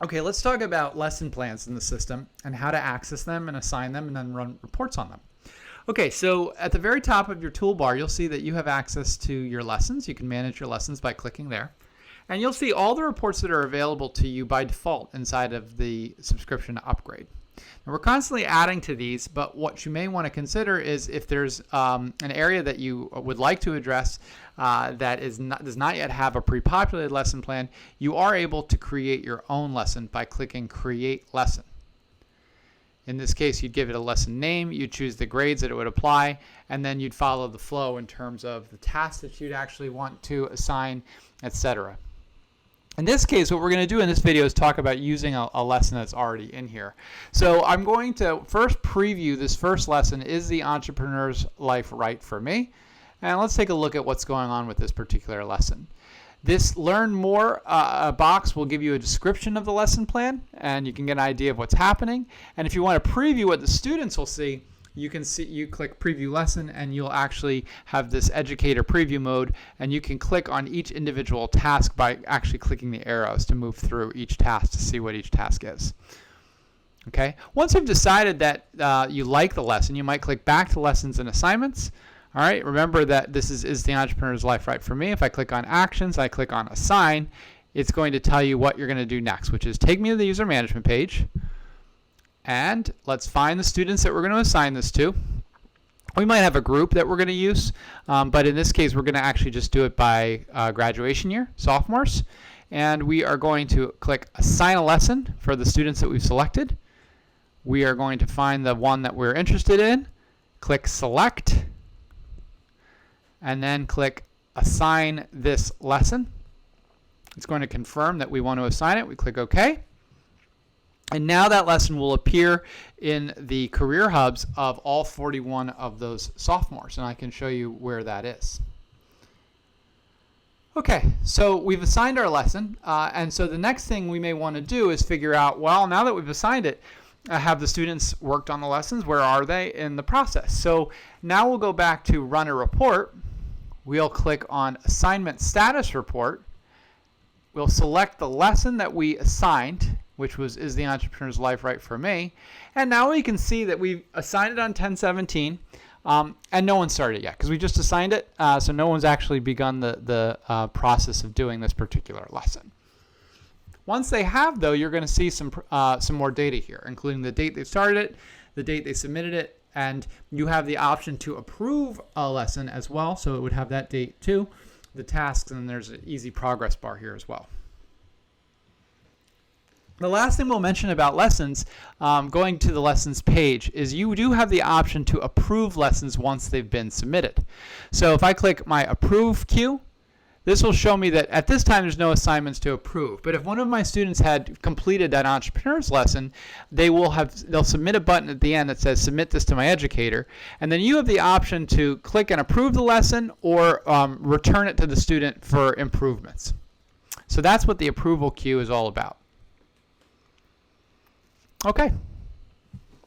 Okay, let's talk about lesson plans in the system and how to access them and assign them and then run reports on them. Okay, so at the very top of your toolbar, you'll see that you have access to your lessons. You can manage your lessons by clicking there. And you'll see all the reports that are available to you by default inside of the subscription upgrade. Now, we're constantly adding to these, but what you may want to consider is if there's an area that you would like to address that does not yet have a pre-populated lesson plan, you are able to create your own lesson by clicking Create Lesson. In this case, you'd give it a lesson name, you'd choose the grades that it would apply, and then you'd follow the flow in terms of the tasks that you'd actually want to assign, etc. In this case, what we're going to do in this video is talk about using a lesson that's already in here. So I'm going to first preview this first lesson, Is the Entrepreneur's Life Right for Me? And let's take a look at what's going on with this particular lesson. This Learn More box will give you a description of the lesson plan, and you can get an idea of what's happening. And if you want to preview what the students will see, you click Preview Lesson, and you'll actually have this Educator Preview mode, and you can click on each individual task by actually clicking the arrows to move through each task to see what each task is. Okay. Once you've decided that you like the lesson, you might click back to Lessons and Assignments. All right. Remember that this is the Entrepreneur's Life Right for Me. If I click on Actions, I click on Assign, it's going to tell you what you're going to do next, which is take me to the user management page. And let's find the students that we're going to assign this to. We might have a group that we're going to use, but in this case, we're going to actually just do it by graduation year, sophomores. And we are going to click Assign a Lesson for the students that we've selected. We are going to find the one that we're interested in, click Select, and then click Assign this lesson. It's going to confirm that we want to assign it. We click OK. And now that lesson will appear in the career hubs of all 41 of those sophomores, and I can show you where that is. Okay, so we've assigned our lesson, and so the next thing we may want to do is figure out, well, now that we've assigned it, have the students worked on the lessons? Where are they in the process? So now we'll go back to Run a Report. We'll click on Assignment Status Report. We'll select the lesson that we assigned, which was Is the Entrepreneur's Life Right for Me? And now we can see that we've assigned it on 10/17, and no one started yet because we just assigned it, so no one's actually begun the process of doing this particular lesson. Once they have, though, you're going to see some more data here, including the date they started it, the date they submitted it, and you have the option to approve a lesson as well, so it would have that date too, the tasks, and there's an easy progress bar here as well. The last thing we'll mention about lessons, going to the lessons page, is you do have the option to approve lessons once they've been submitted. So if I click my Approve queue, this will show me that at this time there's no assignments to approve. But if one of my students had completed that entrepreneur's lesson, they'll submit a button at the end that says Submit this to my educator, and then you have the option to click and approve the lesson or return it to the student for improvements. So that's what the approval queue is all about. Okay.